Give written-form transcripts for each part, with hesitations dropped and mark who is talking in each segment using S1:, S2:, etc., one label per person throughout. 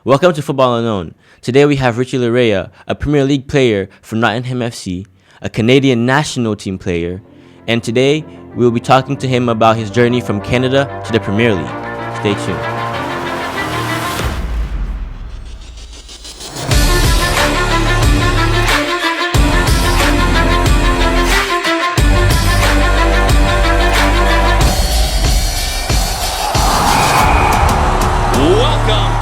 S1: Welcome to Football Unknown. Today we have Richie Laryea, a Premier League player for Nottingham FC, a Canadian national team player, and today we will be talking to him about his journey from Canada to the Premier League. Stay tuned.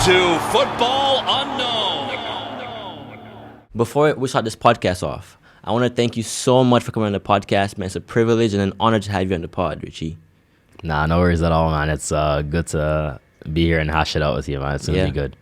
S2: To Football Unknown.
S1: Before we start this podcast off, I want to thank you so much for coming on the podcast, man. It's a privilege and an honor to have you on the pod, Richie.
S3: Nah, no worries at all, man. It's good to be here and hash it out with you, man. It's going to be good.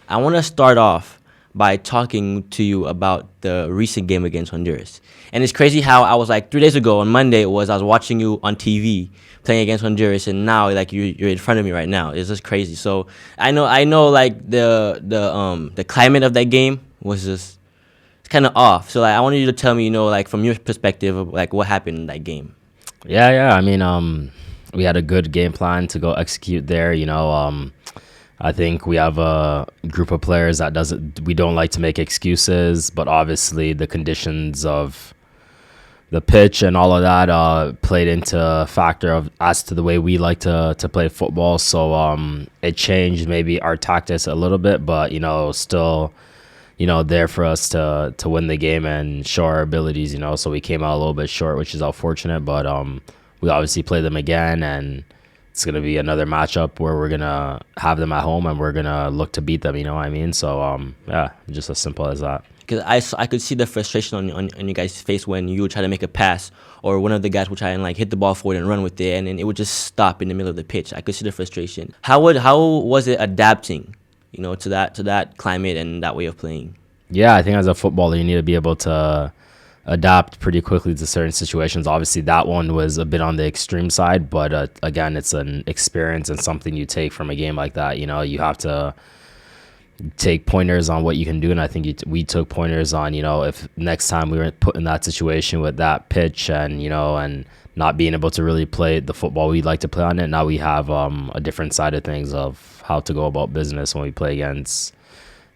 S1: I want to start off by talking to you about the recent game against Honduras. And it's crazy how I was like 3 days ago on Monday I was watching you on TV playing against Honduras, and now like you're in front of me right now. It's just crazy. So I know like the climate of that game was just kind of off. So like I wanted you to tell me, like from your perspective of like what happened in that game.
S3: Yeah. I mean, we had a good game plan to go execute there. I think we have a group of players we don't like to make excuses, but obviously the conditions of the pitch and all of that played into a factor as to the way we like to play football. So it changed maybe our tactics a little bit, but still there for us to win the game and show our abilities. So we came out a little bit short, which is unfortunate, but we obviously play them again, and it's going to be another matchup where we're going to have them at home and we're going to look to beat them, you know what I mean? So, yeah, just as simple as that.
S1: Because I could see the frustration on you guys' face when you would try to make a pass, or one of the guys would try and like hit the ball forward and run with it, and then it would just stop in the middle of the pitch. I could see the frustration. How was it adapting, to that climate and that way of playing?
S3: Yeah, I think as a footballer, you need to be able to adapt pretty quickly to certain situations. Obviously, that one was a bit on the extreme side, but again, it's an experience and something you take from a game like that. You have to take pointers on what you can do, and I think we took pointers on if next time we were put in that situation with that pitch and and not being able to really play the football we'd like to play on it. Now we have a different side of things of how to go about business when we play against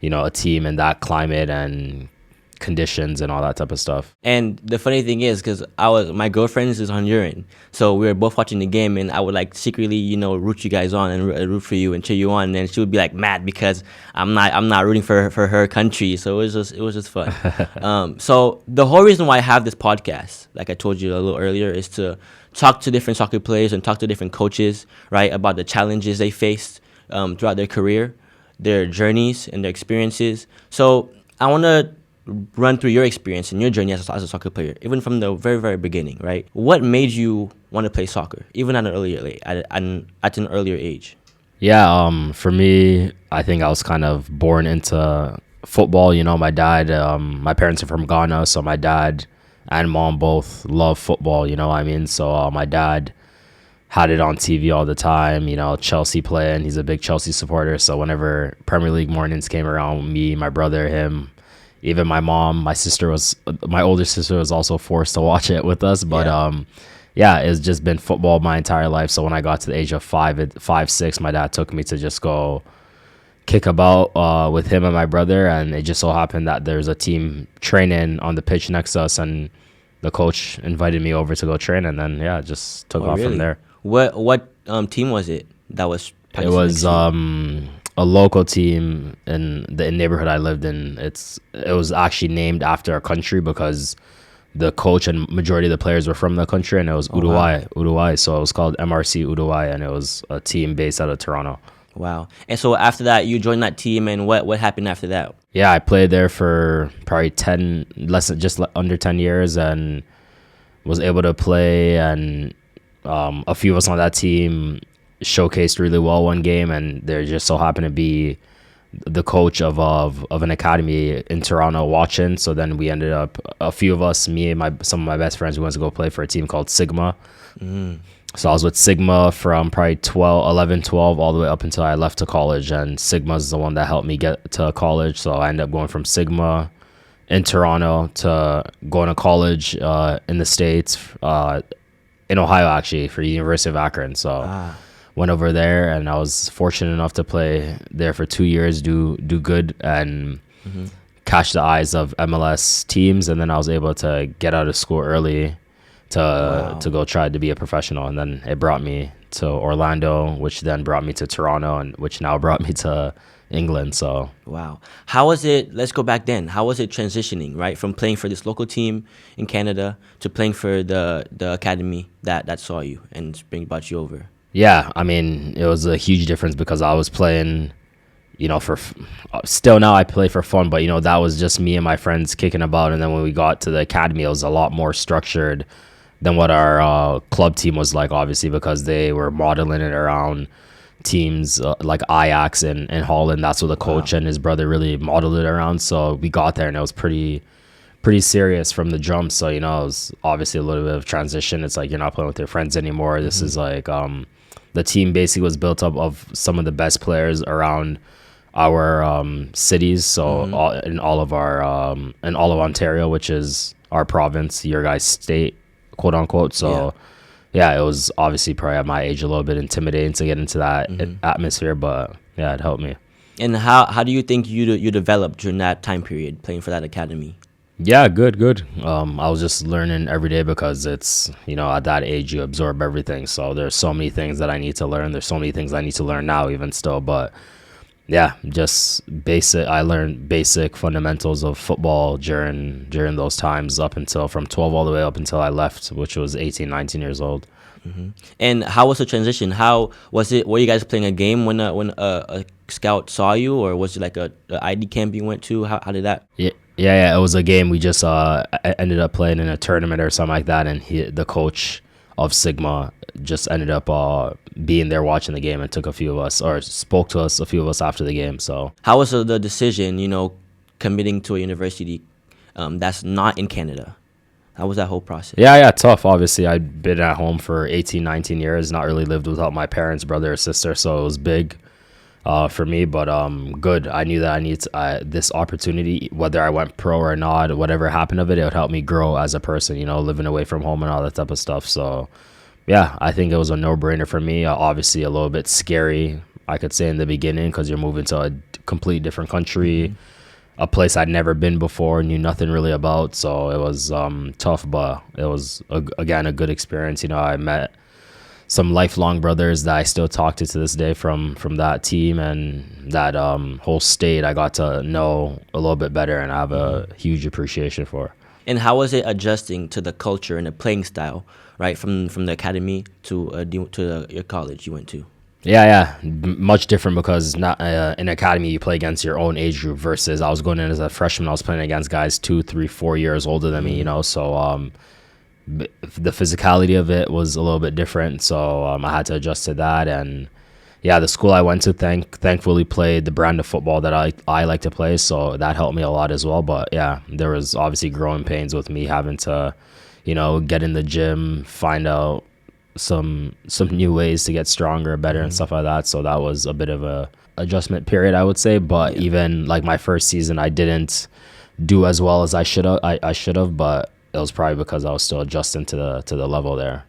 S3: a team in that climate and conditions and all that type of stuff.
S1: And the funny thing is, because my girlfriend is Honduran, so we were both watching the game, and I would like secretly root you guys on and root for you and cheer you on, and she would be like mad because I'm not rooting for her country. So it was just fun. So the whole reason why I have this podcast, like I told you a little earlier, is to talk to different soccer players and talk to different coaches, right, about the challenges they faced throughout their career, their journeys and their experiences. So I want to run through your experience and your journey as a soccer player, even from the very, very beginning, right? What made you want to play soccer, even at an earlier age?
S3: Yeah, for me, I think I was kind of born into football. My dad, my parents are from Ghana, so my dad and mom both love football, you know what I mean? So my dad had it on TV all the time, Chelsea playing. He's a big Chelsea supporter, so whenever Premier League mornings came around, me, my brother, him, even my mom, my older sister was also forced to watch it with us. But it's just been football my entire life. So when I got to the age of 6, my dad took me to just go kick about with him and my brother. And it just so happened that there's a team training on the pitch next to us, and the coach invited me over to go train. And then, it just took off from there.
S1: What team was it that was practicing?
S3: It was a local team in the neighborhood I lived in. It was actually named after a country because the coach and majority of the players were from the country, and it was Uruguay. So it was called MRC Uruguay, and it was a team based out of Toronto.
S1: Wow. And so after that, you joined that team, and what happened after that?
S3: Yeah, I played there for probably just under 10 years, and was able to play, and a few of us on that team showcased really well one game, and there just so happened to be the coach of an academy in Toronto watching. So then we ended up, a few of us, me and some of my best friends, we went to go play for a team called Sigma. So I was with Sigma from probably 11, 12 all the way up until I left to college, and Sigma's the one that helped me get to college. So I ended up going from Sigma in Toronto to going to college in the States, in Ohio actually, for University of Akron. So went over there, and I was fortunate enough to play there for 2 years, do good, and catch the eyes of MLS teams. And then I was able to get out of school early to go try to be a professional. And then it brought me to Orlando, which then brought me to Toronto, and which now brought me to England. So
S1: Wow. How was it? Let's go back then. How was it transitioning, right, from playing for this local team in Canada to playing for the academy that saw you and brought you over?
S3: yeah, I mean, it was a huge difference because I was playing, still now I play for fun, but that was just me and my friends kicking about. And then when we got to the academy, it was a lot more structured than what our club team was like, obviously, because they were modeling it around teams like Ajax in Holland. That's what the coach and his brother really modeled it around. So we got there and it was pretty serious from the jump. So, it was obviously a little bit of transition. It's like you're not playing with your friends anymore. This is like the team basically was built up of some of the best players around our cities. So in all of Ontario, which is our province, your guys' state, quote unquote. So yeah, it was obviously probably at my age a little bit intimidating to get into that atmosphere, but yeah, it helped me.
S1: And how do you think you developed during that time period playing for that academy?
S3: Yeah, good. I was just learning every day because it's, at that age you absorb everything. So there's so many things that I need to learn. There's so many things I need to learn now even still, but yeah, just I learned basic fundamentals of football during those times up until from 12 all the way up until I left, which was 18, 19 years old.
S1: And how was the transition? How was it? Were you guys playing a game when a scout saw you, or was it like a ID camp you went to? How did that?
S3: Yeah, it was a game. We just ended up playing in a tournament or something like that, and the coach of Sigma just ended up being there watching the game and took a few of us, or spoke to us, a few of us after the game. So
S1: how was the decision, committing to a university that's not in Canada? How was that whole process?
S3: Yeah, tough. Obviously, I'd been at home for 18, 19 years, not really lived without my parents, brother or sister, so it was big for me, but good. I knew that I needed this opportunity, whether I went pro or not, whatever happened of it, it would help me grow as a person, living away from home and all that type of stuff. So yeah, I think it was a no-brainer for me. Obviously a little bit scary, I could say, in the beginning, because you're moving to a completely different country, a place I'd never been before, knew nothing really about. So it was tough, but it was again a good experience. I met some lifelong brothers that I still talk to this day from that team, and that whole state I got to know a little bit better, and I have a huge appreciation for.
S1: And how was it adjusting to the culture and the playing style, right, from the academy to your college you went to?
S3: Yeah, much different, because not in academy you play against your own age group, versus I was going in as a freshman, I was playing against guys 2, 3, 4 years older than me, so the physicality of it was a little bit different, so I had to adjust to that. And yeah, the school I went to thankfully played the brand of football that I like to play, so that helped me a lot as well. But yeah, there was obviously growing pains with me having to get in the gym, find out some new ways to get stronger, better, and stuff like that. So that was a bit of a adjustment period, I would say. But even like my first season, I didn't do as well as I should have, but it was probably because I was still adjusting to the level there.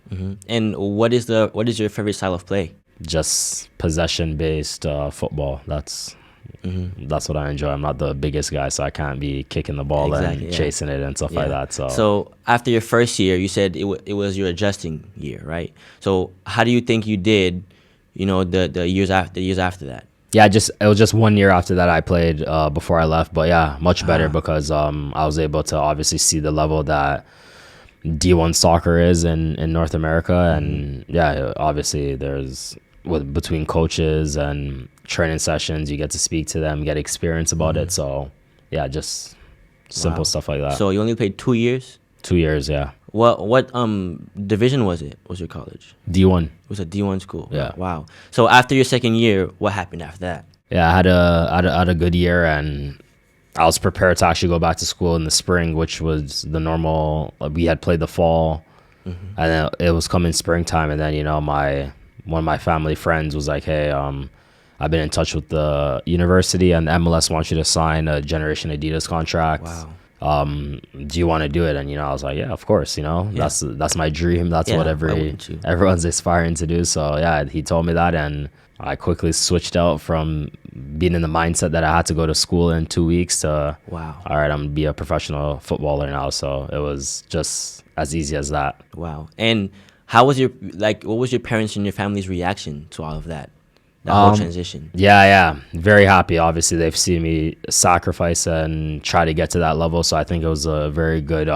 S1: And what is your favorite style of play?
S3: Just possession based football. That's what I enjoy. I'm not the biggest guy, so I can't be kicking the ball and chasing it and stuff like that. So
S1: after your first year, you said it was your adjusting year, right? So how do you think you did, the years after that?
S3: Yeah, it was just 1 year after that I played before I left. But yeah, much better, because I was able to obviously see the level that D1 soccer is in North America. And yeah, obviously there's between coaches and training sessions, you get to speak to them, get experience about it. So yeah, just simple stuff like that.
S1: So you only played 2 years?
S3: 2 years, yeah.
S1: What division was your college?
S3: D1.
S1: It was a D1 school.
S3: Yeah.
S1: Wow. So after your second year, what happened after that?
S3: Yeah, I had a good year, and I was prepared to actually go back to school in the spring, which was the normal. We had played the fall, and then it was coming springtime, and then one of my family friends was like, "Hey, I've been in touch with the university, and MLS wants you to sign a Generation Adidas contract."
S1: Wow.
S3: Do you want to do it? And I was like, yeah, of course. That's my dream. That's
S1: Yeah,
S3: what
S1: why wouldn't you?
S3: everyone's aspiring to do. So yeah, he told me that, and I quickly switched out from being in the mindset that I had to go to school in 2 weeks to,
S1: Wow.
S3: all right, I'm gonna be a professional footballer now. So it was just as easy as that.
S1: Wow. And how was what was your parents and your family's reaction to all of that? That whole transition.
S3: Yeah, very happy. Obviously, they've seen me sacrifice and try to get to that level. So I think it was a very good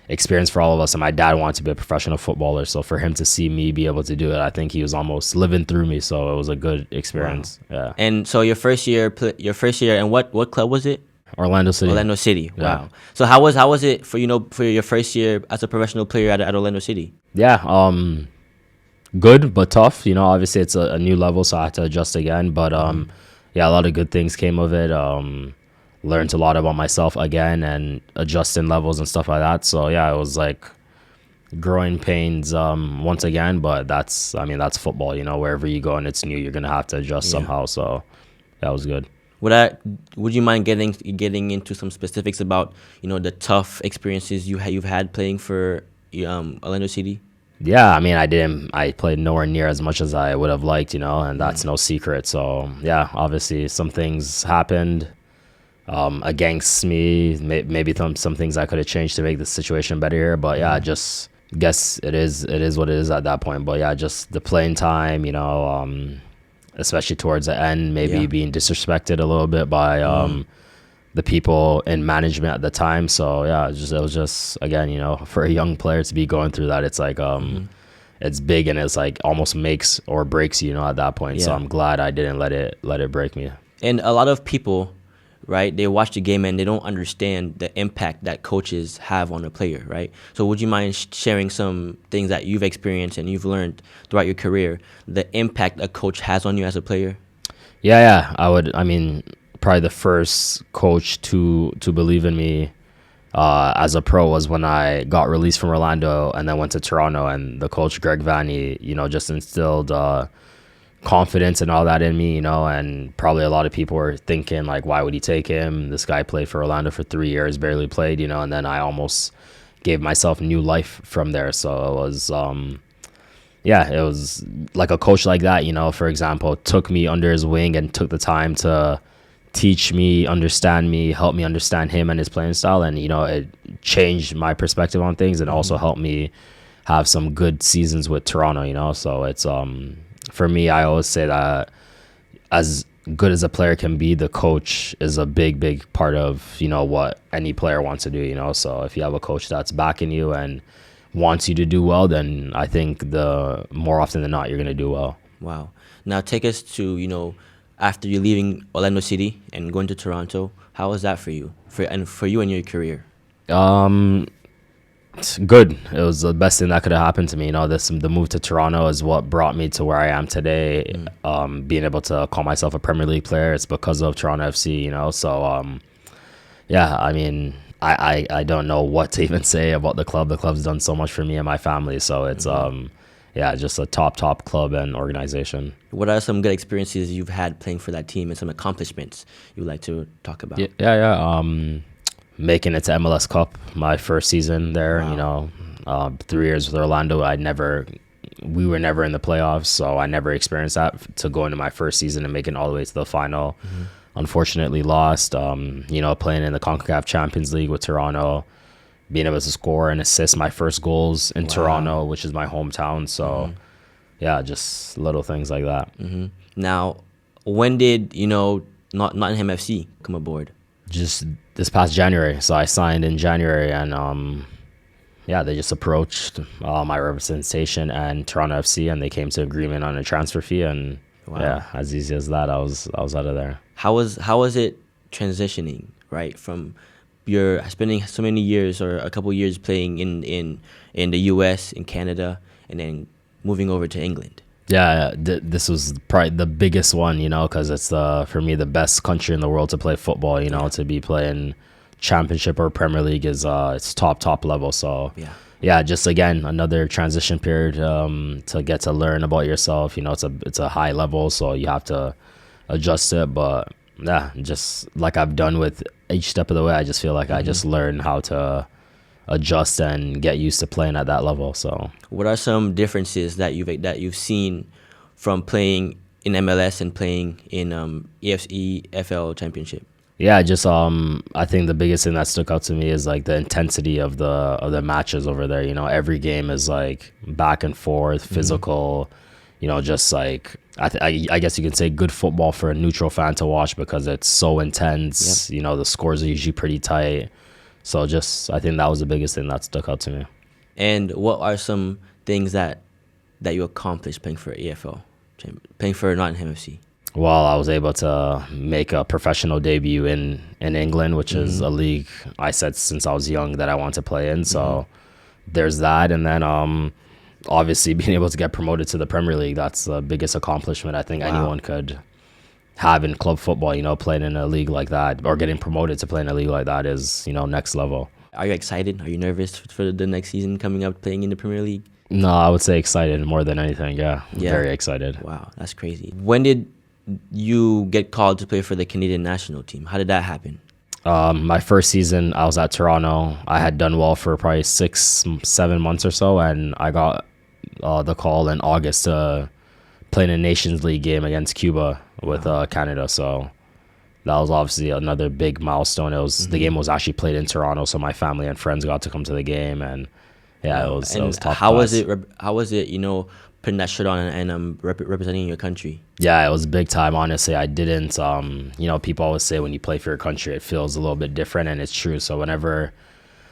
S3: experience for all of us. And my dad wanted to be a professional footballer, so for him to see me be able to do it, I think he was almost living through me. So it was a good experience.
S1: Wow.
S3: Yeah.
S1: And so your first year, and what club was it?
S3: Orlando City.
S1: Orlando City.
S3: Yeah.
S1: Wow. So how was it for for your first year as a professional player at Orlando City?
S3: Yeah. Good but tough. Obviously it's a new level, so I had to adjust again. But yeah, a lot of good things came of it. Learned a lot about myself again and adjusting levels and stuff like that. So yeah, it was like growing pains once again. But that's football. Wherever you go and it's new, you're gonna have to adjust somehow. So that was good.
S1: Would you mind getting into some specifics about the tough experiences you've had playing for Orlando City?
S3: Yeah, I played nowhere near as much as I would have liked, and that's no secret. So yeah, obviously some things happened against me. Maybe some things I could have changed to make the situation better here. But yeah, just guess it is what it is at that point. But yeah, just the playing time, especially towards the end, maybe being disrespected a little bit by the people in management at the time. So yeah, it was just again, for a young player to be going through that, it's like it's big, and it's like almost makes or breaks you, at that point. So I'm glad I didn't let it break me.
S1: And a lot of people, right, they watch the game and they don't understand the impact that coaches have on a player, right? So would you mind sharing some things that you've experienced and you've learned throughout your career, the impact a coach has on you as a player?
S3: Yeah, I would. Probably the first coach to believe in me as a pro was when I got released from Orlando and then went to Toronto, and the coach Greg Vanney, just instilled confidence and all that in me, and probably a lot of people were thinking like, why would he take him? This guy played for Orlando for 3 years, barely played, and then I almost gave myself new life from there. So it was it was like a coach like that, for example, took me under his wing and took the time to teach me, understand me, help me understand him and his playing style. And, it changed my perspective on things and also helped me have some good seasons with Toronto, so it's, for me, I always say that as good as a player can be, the coach is a big, big part of, what any player wants to do, so if you have a coach that's backing you and wants you to do well, then I think the more often than not, you're going to do well.
S1: Wow. Now take us to, after you leaving Orlando City and going to Toronto, how was that for you? For you and your career?
S3: It's good. It was the best thing that could have happened to me. The move to Toronto is what brought me to where I am today. Being able to call myself a Premier League player, it's because of Toronto FC, So, yeah, I don't know what to even say about the club. The club's done so much for me and my family. So it's, just a top club and organization.
S1: What are some good experiences you've had playing for that team and some accomplishments you'd like to talk about?
S3: Yeah. Making it to MLS Cup my first season there.
S1: Wow.
S3: 3 years with Orlando, we were never in the playoffs, so I never experienced that. To go into my first season and making it all the way to the final, unfortunately lost. Playing in the CONCACAF Champions League with Toronto, being able to score and assist my first goals in Toronto, which is my hometown. So yeah, just little things like that.
S1: Now, when did Nottingham FC come aboard?
S3: Just this past January. So I signed in January, and they just approached my representation and Toronto FC, and they came to agreement on a transfer fee, and as easy as that, I was out of there.
S1: How was it transitioning, right, from your spending so many years or a couple years playing in the US, in Canada, and then moving over to England?
S3: Yeah, this was probably the biggest one, because it's for me the best country in the world to play football. To be playing Championship or Premier League is it's top level. So just again another transition period to get to learn about yourself. It's a high level, so you have to adjust it. But Yeah, just like I've done with each step of the way, I just feel like I just learned how to adjust and get used to playing at that level. So
S1: What are some differences that you've seen from playing in MLS and playing in EFL Championship?
S3: yeah, just I think the biggest thing that stuck out to me is like the intensity of the matches over there. You know, every game is like back and forth, physical. You know, just like I guess you can say good football for a neutral fan to watch because it's so intense.
S1: Yep.
S3: You know, the scores are usually pretty tight. So just I think that was the biggest thing that stuck out to me.
S1: And what are some things that you accomplished playing for EFL, playing for Nottingham FC?
S3: Well, I was able to make a professional debut in England, which is a league I said since I was young that I want to play in. So there's that, and then obviously being able to get promoted to the Premier League, that's the biggest accomplishment I think anyone could have in club football. You know, playing in a league like that or getting promoted to play in a league like that is, you know, next level.
S1: Are you excited? Are you nervous for the next season coming up, playing in the Premier League?
S3: No, I would say excited more than anything. Yeah,
S1: Yeah.
S3: very excited.
S1: Wow, that's crazy. When did you get called to play for the Canadian national team? How did that happen?
S3: My first season, I was at Toronto. I had done well for probably 6, 7 months or so, and I got the call in August to play in a Nations League game against Cuba with Canada. So that was obviously another big milestone. It was the game was actually played in Toronto, so my family and friends got to come to the game, and yeah, it was top
S1: how was
S3: class.
S1: it? How was it? Putting that shirt on and representing your country.
S3: Yeah, it was big time. Honestly, I didn't. You know, people always say when you play for your country, it feels a little bit different, and it's true. So whenever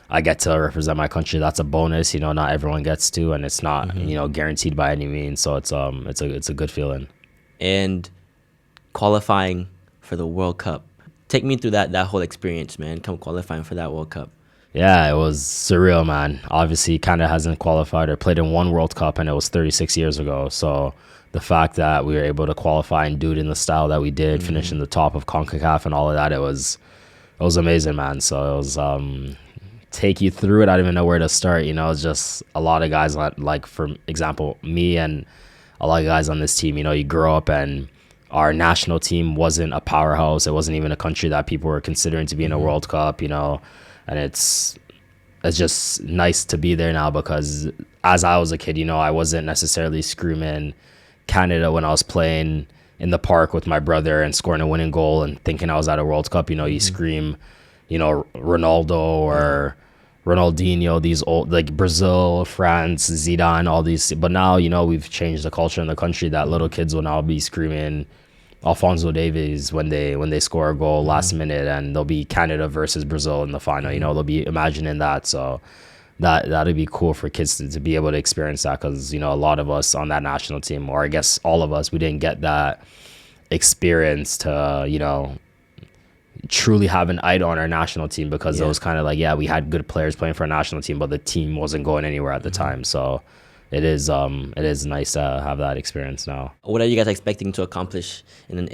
S3: I get to represent my country, that's a bonus. You know, not everyone gets to, and it's not guaranteed by any means. So it's a good feeling.
S1: And qualifying for the World Cup. Take me through that whole experience, man. Come qualifying for that World Cup.
S3: Yeah, it was surreal, man. Obviously, Canada hasn't qualified or played in one World Cup, and it was 36 years ago. So the fact that we were able to qualify and do it in the style that we did, finish in the top of CONCACAF and all of that, it was amazing, man. So it was take you through it. I don't even know where to start. You know, it's just a lot of guys like for example, me and a lot of guys on this team. You know, you grow up and our national team wasn't a powerhouse. It wasn't even a country that people were considering to be in a World Cup. You know. And it's just nice to be there now because as I was a kid, you know, I wasn't necessarily screaming Canada when I was playing in the park with my brother and scoring a winning goal and thinking I was at a World Cup. You know, you scream, you know, Ronaldo or Ronaldinho, these old, like Brazil, France, Zidane, all these. But now, you know, we've changed the culture in the country that little kids will now be screaming Alphonso Davies when they score a goal last minute, and they'll be Canada versus Brazil in the final. You know, they'll be imagining that. So that'd be cool for kids to be able to experience that because, you know, a lot of us on that national team, or I guess all of us, we didn't get that experience to, you know, truly have an idol on our national team because it was kind of like, yeah, we had good players playing for our national team, but the team wasn't going anywhere at the time. So it is nice to have that experience now.
S1: What are you guys expecting to accomplish in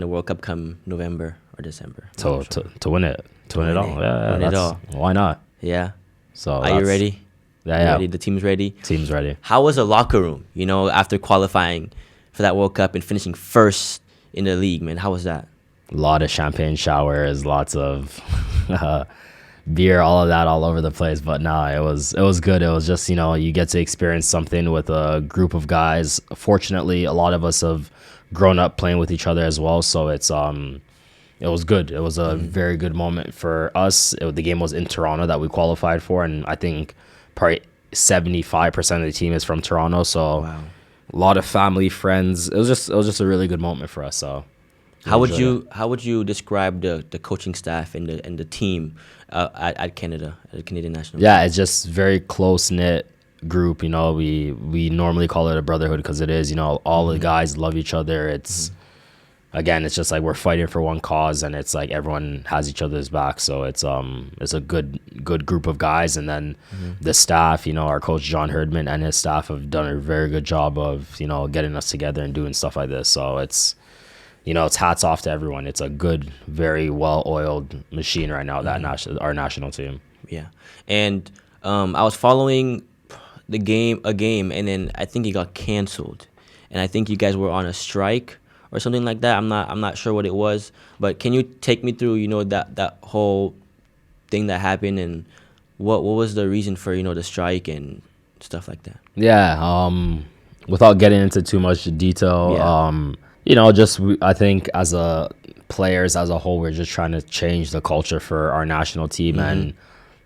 S1: the World Cup come November or December?
S3: To win it, to win it all. Yeah,
S1: win it all.
S3: Why not?
S1: Yeah.
S3: So
S1: Are you ready?
S3: Yeah.
S1: Ready? The team's ready.
S3: Team's ready.
S1: How was the locker room? You know, after qualifying for that World Cup and finishing first in the league, man. How was that?
S3: A lot of champagne showers, lots of beer, all of that, all over the place. But no, it was good. It was just, you know, you get to experience something with a group of guys. Fortunately, a lot of us have grown up playing with each other as well. So it was good. It was a very good moment for us. The game was in Toronto that we qualified for, and I think probably 75% of the team is from Toronto. So
S1: Wow.
S3: a lot of family, friends. It was just a really good moment for us. So
S1: How would you describe the coaching staff and the team at Canada, at the Canadian national team?
S3: Yeah, it's just very close knit group. You know, we normally call it a brotherhood because it is. You know, all the guys love each other. It's again, it's just like we're fighting for one cause, and it's like everyone has each other's back. So it's a good group of guys, and then the staff. You know, our coach John Herdman and his staff have done a very good job of, you know, getting us together and doing stuff like this. So it's, you know, it's hats off to everyone. It's a good, very well-oiled machine right now, that our national team.
S1: Yeah. And I was following a game, and then I think it got canceled. And I think you guys were on a strike or something like that. I'm not sure what it was, but can you take me through, that whole thing that happened, and what was the reason for, the strike and stuff like that?
S3: Yeah. Without getting into too much detail, I think as a players as a whole, we're just trying to change the culture for our national team and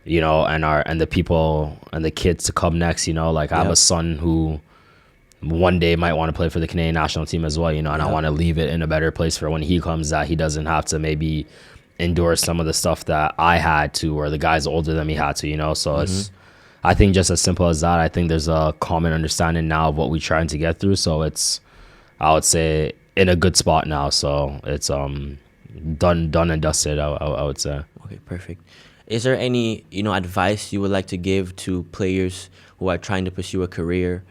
S3: and the people and the kids to come next. Like I have a son who one day might want to play for the Canadian national team as well. And I want to leave it in a better place for when he comes, that he doesn't have to maybe endure some of the stuff that I had to, or the guys older than me had to. So it's, I think, just as simple as that. I think there's a common understanding now of what we're trying to get through. So it's, I would say, in a good spot now. So it's done and dusted, I would say.
S1: Okay, perfect. Is there any advice you would like to give to players who are trying to pursue a career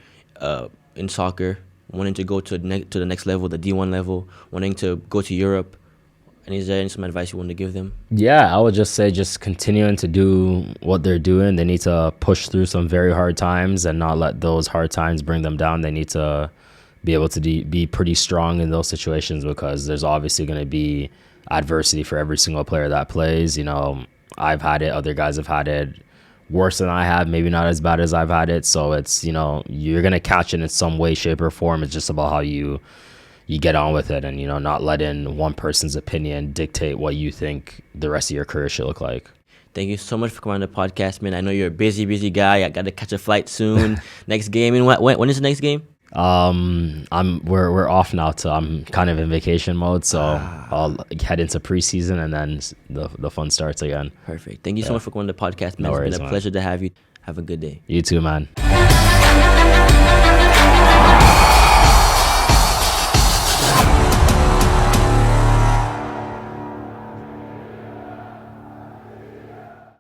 S1: in soccer, wanting to go to the next level, the D1 level, wanting to go to Europe? And is there some advice you want to give them?
S3: Yeah, I would just say just continuing to do what they're doing. They need to push through some very hard times and not let those hard times bring them down. They need to be able to be pretty strong in those situations, because there's obviously going to be adversity for every single player that plays. I've had it, other guys have had it worse than I have, maybe not as bad as I've had it. So it's, you're going to catch it in some way, shape, or form. It's just about how you get on with it, and not letting one person's opinion dictate what you think the rest of your career should look like.
S1: Thank you so much for coming on the podcast, man. I know you're a busy guy. I got to catch a flight soon. Next game, and when is the next game?
S3: We're off now, I'm kind of in vacation mode, so I'll head into preseason, and then the fun starts again.
S1: Perfect. Thank you so much for coming on the podcast, man.
S3: No worries,
S1: it's been a pleasure to have you. Have a good day.
S3: You too, man.